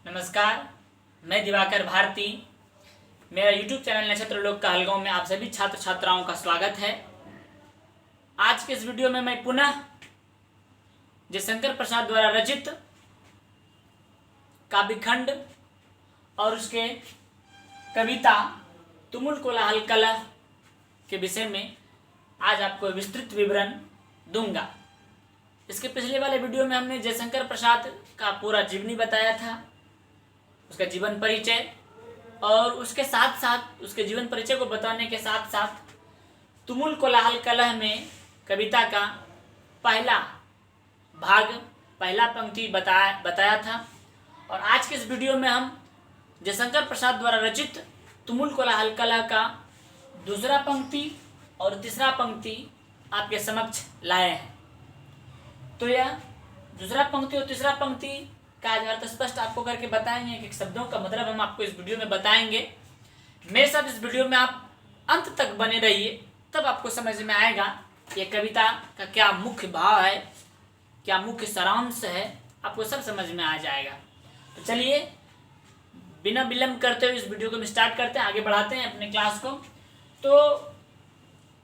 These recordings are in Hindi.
नमस्कार, मैं दिवाकर भारती। मेरा YouTube चैनल नक्षत्र लोक कहलगांव में आप सभी छात्र छात्राओं का स्वागत है। आज के इस वीडियो में मैं पुनः जयशंकर प्रसाद द्वारा रचित काव्यखंड और उसके कविता तुमुल कोलाहल कलह के विषय में आज आपको विस्तृत विवरण दूंगा। इसके पिछले वाले वीडियो में हमने जयशंकर प्रसाद का पूरा जीवनी बताया था, उसका जीवन परिचय, और उसके साथ साथ उसके जीवन परिचय को बताने के साथ साथ तुमुल कोलाहल कलह में कविता का पहला भाग, पहला पंक्ति बताया था। और आज के इस वीडियो में हम जयशंकर प्रसाद द्वारा रचित तुमुल कोलाहल कलह का दूसरा पंक्ति और तीसरा पंक्ति आपके समक्ष लाए हैं। तो यह दूसरा पंक्ति और तीसरा पंक्ति का अर्थ स्पष्ट आपको करके बताएंगे कि शब्दों का मतलब हम आपको इस वीडियो में बताएंगे। मेरे साथ इस वीडियो में आप अंत तक बने रहिए, तब आपको समझ में आएगा ये कविता का क्या मुख्य भाव है, क्या मुख्य सारांश है, आपको सब समझ में आ जाएगा। तो चलिए बिना विलंब करते हुए इस वीडियो को हम स्टार्ट करते हैं, आगे बढ़ाते हैं अपने क्लास को। तो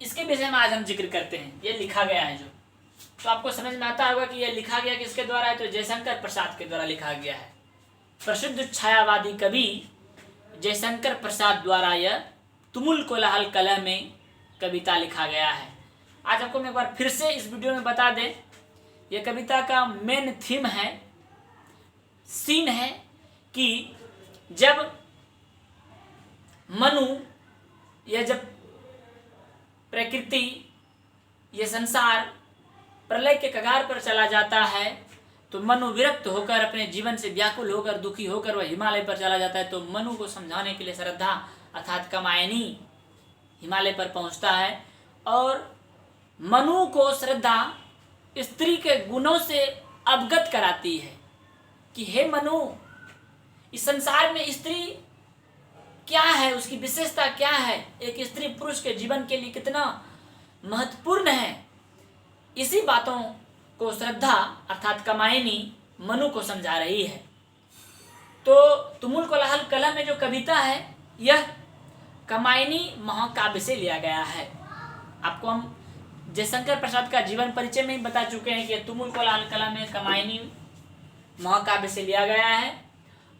इसके विषय में आज हम जिक्र करते हैं। ये लिखा गया है तो आपको समझ में आता होगा कि यह लिखा गया किसके द्वारा है, तो जयशंकर प्रसाद के द्वारा लिखा गया है। प्रसिद्ध छायावादी कवि जयशंकर प्रसाद द्वारा यह तुमुल कोलाहल कलह में कविता लिखा गया है। आज आपको मैं एक बार फिर से इस वीडियो में बता दें, यह कविता का मेन थीम है, सीन है कि जब मनु, यह जब प्रकृति, यह संसार प्रलय के कगार पर चला जाता है, तो मनु विरक्त होकर, अपने जीवन से व्याकुल होकर, दुखी होकर वह हिमालय पर चला जाता है। तो मनु को समझाने के लिए श्रद्धा अर्थात कामायनी हिमालय पर पहुंचता है और मनु को श्रद्धा स्त्री के गुणों से अवगत कराती है कि हे मनु, इस संसार में स्त्री क्या है, उसकी विशेषता क्या है, एक स्त्री पुरुष के जीवन के लिए कितना महत्वपूर्ण है। इसी बातों को श्रद्धा अर्थात कामायनी मनु को समझा रही है। तो तुमुल कोलाहल कलह में जो कविता है यह कामायनी महाकाव्य से लिया गया है। आपको हम जयशंकर प्रसाद का जीवन परिचय में ही बता चुके हैं कि तुमुल कोलाहल कलह में कामायनी महाकाव्य से लिया गया है।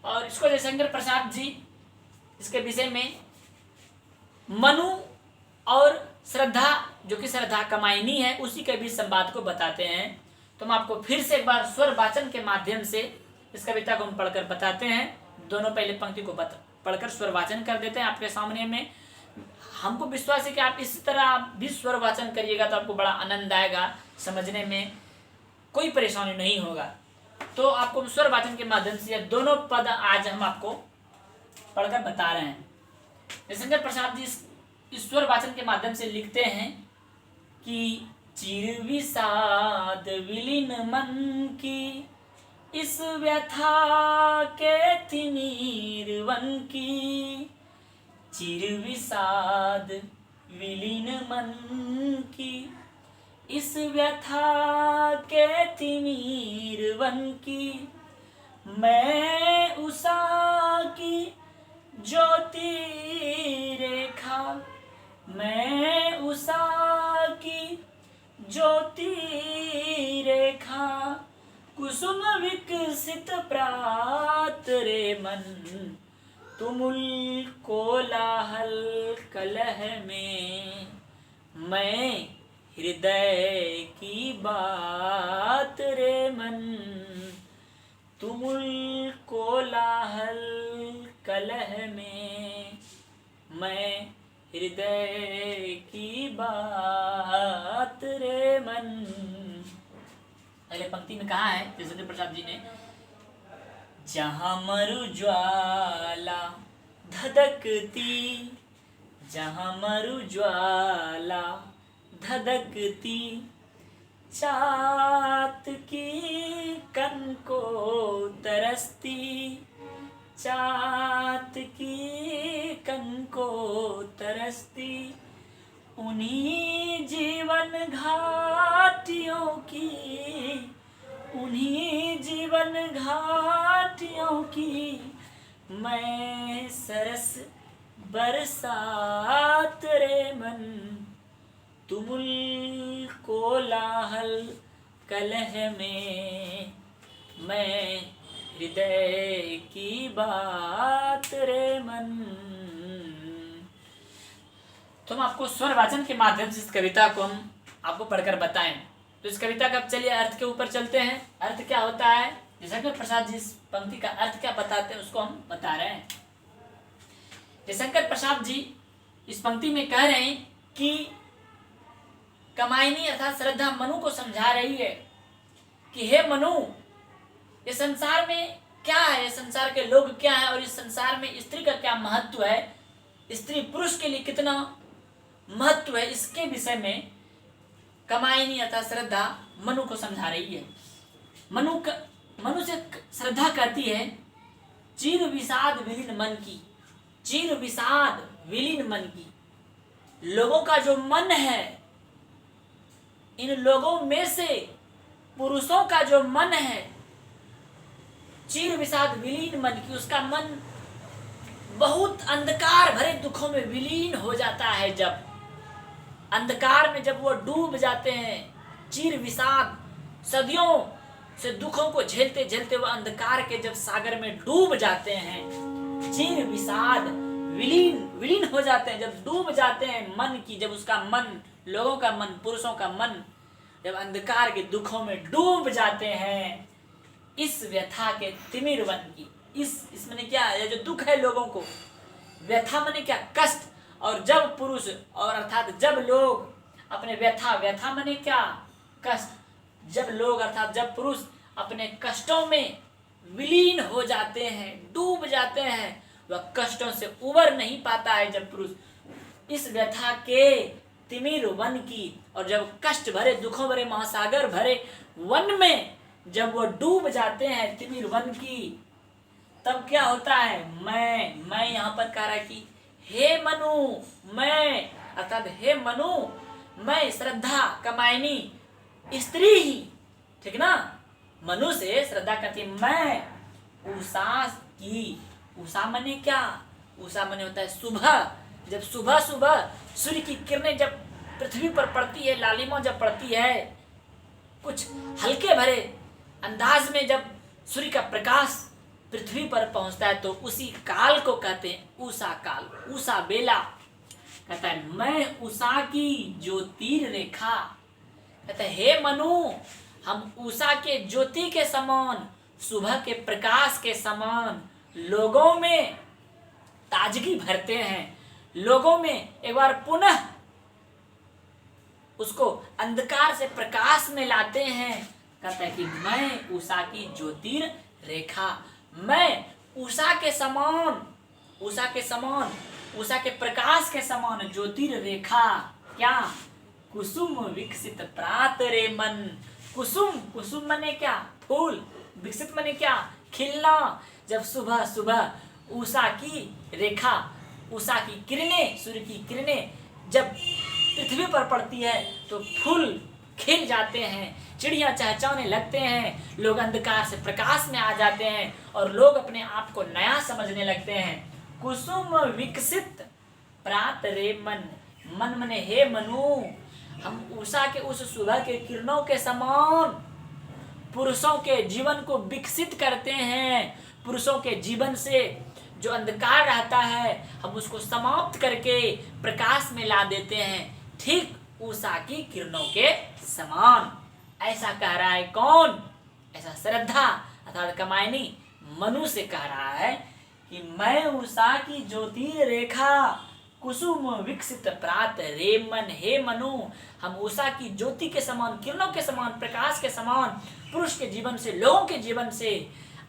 और इसको जयशंकर प्रसाद जी इसके विषय में मनु और श्रद्धा, जो कि श्रद्धा कामायनी है, उसी के बीच संवाद को बताते हैं। तो हम आपको फिर से एक बार स्वर वाचन के माध्यम से इस कविता को हम पढ़कर बताते हैं। दोनों पहले पंक्ति को पढ़कर स्वर वाचन कर देते हैं आपके सामने में। हमको विश्वास है कि आप इसी तरह भी स्वर वाचन करिएगा तो आपको बड़ा आनंद आएगा, समझने में कोई परेशानी नहीं होगा। तो आपको स्वर वाचन के माध्यम से दोनों पद आज हम आपको पढ़कर बता रहे हैं। जयशंकर प्रसाद जी ईश्वर वाचन के माध्यम से लिखते हैं कि चिर विषाद विलीन मन की, इस व्यथा के तिमिर वन की, चिर विषाद विलीन मन की, इस व्यथा के तिमिर वन की, मैं उषा की ज्योति रेखा, मैं उषा की ज्योति रेखा, कुसुम विकसित प्रात रे मन, तुमुल कोलाहल कलह में, मैं हृदय की बात रे मन, तुमुल कोलाहल कलह में, मैं हृदय की बात रे मन। पहले पंक्ति में कहा है जयशंकर प्रसाद जी ने, जहाँ मरु ज्वाला धधकती, जहाँ मरु ज्वाला धधकती, चात की कन को तरसती, चात की कन को तरसती, उन्हीं जीवन घाटियों की, उन्हीं जीवन घाटियों खुशियों की मैं सरस बरसात रे मन, तुमुल कोलाहल कलह में मैं हृदय की बात रे मन। तो हम आपको स्वर वाचन के माध्यम से इस कविता को हम आपको पढ़कर बताएं। तो इस कविता का अब चलिए अर्थ के ऊपर चलते हैं। अर्थ क्या होता है, जयशंकर प्रसाद जी इस पंक्ति का अर्थ क्या बताते हैं उसको हम बता रहे हैं। जयशंकर प्रसाद जी इस पंक्ति में कह रहे हैं कि कामायनी अर्थात श्रद्धा मनु को समझा रही है कि हे मनु, ये संसार में क्या है, संसार के लोग क्या है और इस संसार में स्त्री का क्या महत्व है, स्त्री पुरुष के लिए कितना महत्व है, इसके विषय में कामायनी अर्थात श्रद्धा मनु को समझा रही है। मनु से श्रद्धा कहती है चीर विषाद विलीन मन की, चीर विषाद विलीन मन की। लोगों का जो मन है, इन लोगों में से पुरुषों का जो मन है, चीर विषाद विलीन मन की, उसका मन बहुत अंधकार भरे दुखों में विलीन हो जाता है। जब अंधकार में जब वो डूब जाते हैं, चीर विषाद सदियों से दुखों को झेलते झेलते वो अंधकार के जब सागर में डूब जाते हैं, चीर विषाद विलीन हो जाते हैं, जब डूब जाते हैं मन की, जब उसका मन, लोगों का मन, पुरुषों का मन जब अंधकार के दुखों में डूब जाते हैं, इस व्यथा के तिमिर वन की, इस मैंने क्या है, जो दुख है लोगों को, व्यथा मैंने क्या, कष्ट। और जब पुरुष और अर्थात जब लोग अपने व्यथा मैंने क्या, कष्ट। जब लोग अर्थात जब पुरुष अपने कष्टों में विलीन हो जाते हैं, डूब जाते हैं, वह कष्टों से उबर नहीं पाता है। जब पुरुष इस व्यथा के तिमिर वन की, और जब कष्ट भरे दुखों भरे महासागर भरे वन में जब वो डूब जाते हैं तिमिर वन की, तब क्या होता है, मैं यहाँ पर कह रहा कि हे मनु, मैं अर्थात हे मनु, मैं श्रद्धा कामायनी स्त्री ही, ठीक ना। मनु से श्रद्धा कहती मैं उषा की, उषा मने क्या, उषा मने होता है सुबह। जब सुबह सुबह सूर्य की किरणें जब पृथ्वी पर पड़ती है, लालिमा जब पड़ती है, कुछ हल्के भरे अंदाज में जब सूर्य का प्रकाश पृथ्वी पर पहुंचता है, तो उसी काल को कहते हैं उषा काल, उषा बेला। कहता है मैं उषा की ज्योतिर रेखा, कहता है हे मनु, हम उषा के ज्योति के समान, सुबह के प्रकाश के समान लोगों में ताजगी भरते हैं, लोगों में एक बार पुनः उसको अंधकार से प्रकाश में लाते हैं। कहता है कि मैं उषा की ज्योतिर रेखा, मैं उषा के समान, उषा के समान, उषा के प्रकाश के समान ज्योतिर रेखा, क्या, कुसुम विकसित प्रात रे मन। कुसुम, कुसुम मने क्या, फूल, विकसित मने क्या, खिलना। जब सुबह सुबह उषा की रेखा, उषा की किरणें, सूर्य की किरणें जब पृथ्वी पर पड़ती है तो फूल खिल जाते हैं, चिड़ियां चहचहाने लगते हैं, लोग अंधकार से प्रकाश में आ जाते हैं और लोग अपने आप को नया समझने लगते हैं। कुसुम विकसित प्रात रे मन, मन मने हे मनु, हम उषा के उस सुबह के किरणों के समान पुरुषों के जीवन को विकसित करते हैं। पुरुषों के जीवन से जो अंधकार रहता है हम उसको समाप्त करके प्रकाश में ला देते हैं, ठीक उषा की किरणों के समान। ऐसा कह रहा है कौन, ऐसा श्रद्धा अर्थात कामायनी मनु से कह रहा है कि मैं उषा की ज्योतिर रेखा, कुसुम विकसित प्रात रे मन, हे मनु, हम उषा की ज्योति के समान, किरणों के समान, प्रकाश के समान पुरुष के जीवन से, लोगों के जीवन से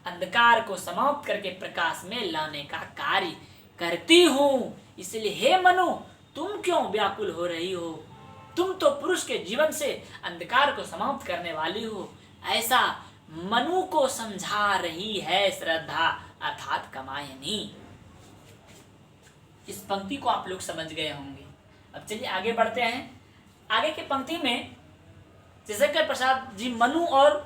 अंधकार को समाप्त करके प्रकाश में लाने का कार्य करती हूँ। इसलिए हे मनु, तुम क्यों व्याकुल हो रही हो, तुम तो पुरुष के जीवन से अंधकार को समाप्त करने वाली हो। ऐसा मनु को समझा रही है श्रद्धा अर्थात कामायनी। इस पंक्ति को आप लोग समझ गए होंगे। अब चलिए आगे बढ़ते हैं। आगे की पंक्ति में जयशंकर प्रसाद जी मनु और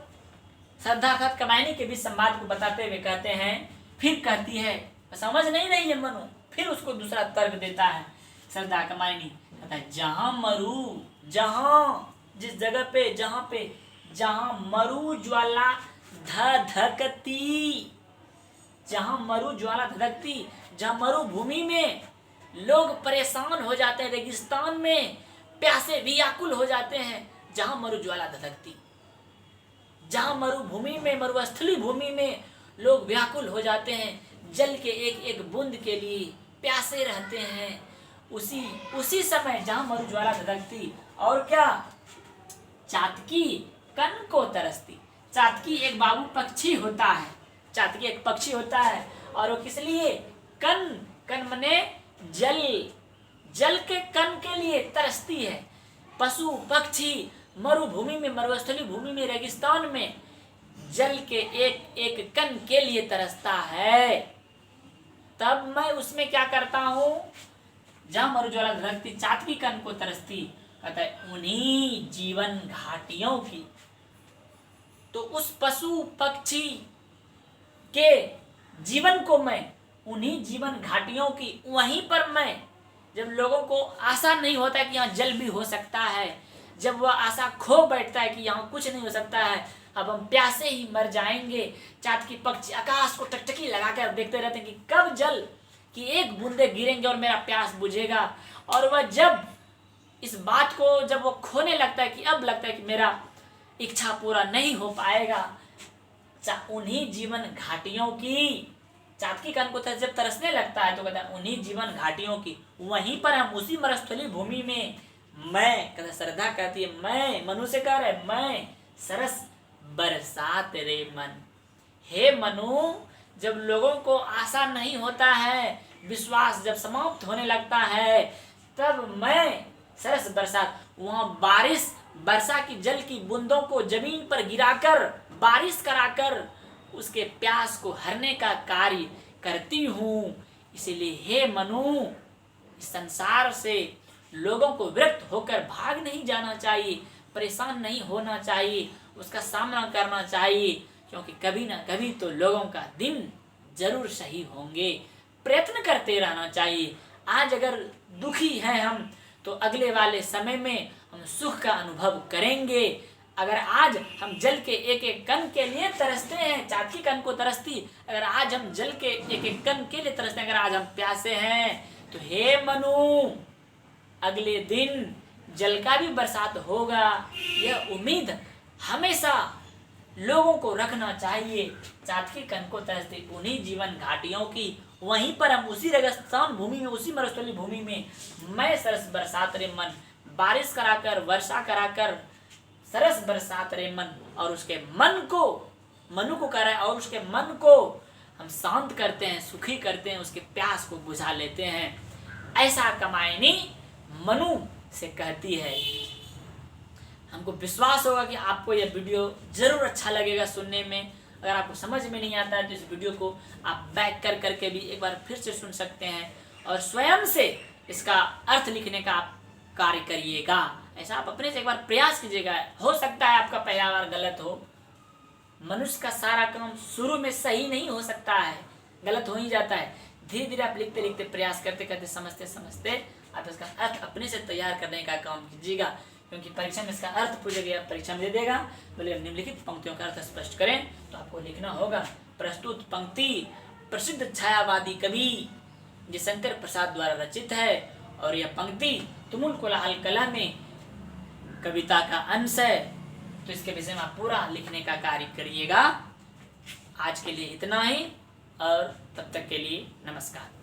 श्रद्धा अर्थात कामायनी के बीच संवाद को बताते हुए कहते हैं, फिर कहती है, समझ नहीं रही है मनु, फिर उसको दूसरा तर्क देता है श्रद्धा कामायनी, कहता है जहां मरु, जहां जिस जगह पे जहां मरु ज्वाला धधकती, जहां मरु ज्वाला धधकती, जहां मरुभूमि में लोग परेशान हो जाते हैं, रेगिस्तान में प्यासे व्याकुल हो जाते हैं, जहां मरु ज्वाला धधकती, जहां मरुभूमि में, मरुस्थली भूमि में लोग व्याकुल हो जाते हैं, जल के एक एक बूंद के लिए प्यासे रहते हैं, उसी समय जहां मरु ज्वाला धधकती, और क्या, चातकी कन को तरसती। चातकी एक बाबू पक्षी होता है, चातकी एक पक्षी होता है, और वो किस लिए, कन मने जल के कन के लिए तरसती है। पशु पक्षी मरुभूमि में, मरुस्थली भूमि में, रेगिस्तान में जल के एक एक कन के लिए तरसता है। तब मैं उसमें क्या करता हूं, जहां मरु ज्वाला धधकती, चातकी कन को तरसती, कहता है उन्हीं जीवन घाटियों की। तो उस पशु पक्षी के जीवन को मैं, उन्हीं जीवन घाटियों की, वहीं पर मैं, जब लोगों को आशा नहीं होता है कि यहाँ जल भी हो सकता है, जब वह आशा खो बैठता है कि यहाँ कुछ नहीं हो सकता है, अब हम प्यासे ही मर जाएंगे, चातकी पक्षी आकाश को टकटकी लगाकर देखते रहते हैं कि कब जल की एक बूंदे गिरेंगे और मेरा प्यास बुझेगा। और वह जब इस बात को जब वो खोने लगता है कि अब लगता है कि मेरा इच्छा पूरा नहीं हो पाएगा, उन्हीं जीवन घाटियों की, चातकी कन को जब तरसने लगता है तो कहता है उन्हीं जीवन घाटियों की, वहीं पर हम, उसी मरुस्थली भूमि में मैं, कहता श्रद्धा कहती है, मैं, मनु से कह रहे, मैं सरस बरसात रे मन। हे मनु, जब लोगों को आशा नहीं होता है, विश्वास जब समाप्त होने लगता है, तब मैं सरस बरसात, वहां बारिश, वर्षा की जल की बूंदों को जमीन पर गिराकर, बारिश कराकर उसके प्यास को हरने का कार्य करती हूँ। इसीलिए हे मनु, इस संसार से लोगों को विरक्त होकर भाग नहीं जाना चाहिए, परेशान नहीं होना चाहिए, उसका सामना करना चाहिए, क्योंकि कभी ना कभी तो लोगों का दिन जरूर सही होंगे। प्रयत्न करते रहना चाहिए। आज अगर दुखी हैं हम, तो अगले वाले समय में हम सुख का अनुभव करेंगे। अगर आज हम जल के एक एक कण के लिए तरसते हैं, चातकी कण को तरसती, अगर आज हम जल के एक एक कण के लिए तरसते हैं, अगर आज हम प्यासे हैं, तो हे मनु, अगले दिन जल का भी बरसात होगा, यह उम्मीद हमेशा लोगों को रखना चाहिए। चातकी कण को तरसती उन्हीं जीवन घाटियों की, वहीं पर हम, उसी रेगिस्तान भूमि में, उसी मरुस्थली भूमि में मैं सरस बरसात रे मन, बारिश कराकर, वर्षा कराकर सरस बरसात रे मन, और उसके मन को, मनु को कह रहा है, और उसके मन को हम शांत करते हैं, सुखी करते हैं, उसके प्यास को बुझा लेते हैं। ऐसा कामायनी मनु से कहती है। हमको विश्वास होगा कि आपको यह वीडियो जरूर अच्छा लगेगा सुनने में। अगर आपको समझ में नहीं आता है तो इस वीडियो को आप बैक कर करके भी एक बार फिर से सुन सकते हैं, और स्वयं से इसका अर्थ लिखने का आप कार्य करिएगा। ऐसा आप अपने से एक बार प्रयास कीजिएगा। हो सकता है आपका पहला बार गलत हो, मनुष्य का सारा काम शुरू में सही नहीं हो सकता है, गलत हो ही जाता है। धीरे धीरे आप लिखते लिखते, प्रयास करते करते, समझते समझते आप इसका अर्थ अपने से तैयार करने का काम कीजिएगा, क्योंकि परीक्षा में इसका अर्थ पूछा गया, परीक्षा में दे देगा। बोले निम्नलिखित पंक्तियों का अर्थ स्पष्ट करें, तो आपको लिखना होगा। प्रस्तुत पंक्ति प्रसिद्ध छायावादी कवि जयशंकर प्रसाद द्वारा रचित है, और यह पंक्ति तुमुल कोलाहल कला में कविता का अंश है। तो इसके विषय में आप पूरा लिखने का कार्य करिएगा। आज के लिए इतना ही, और तब तक के लिए नमस्कार।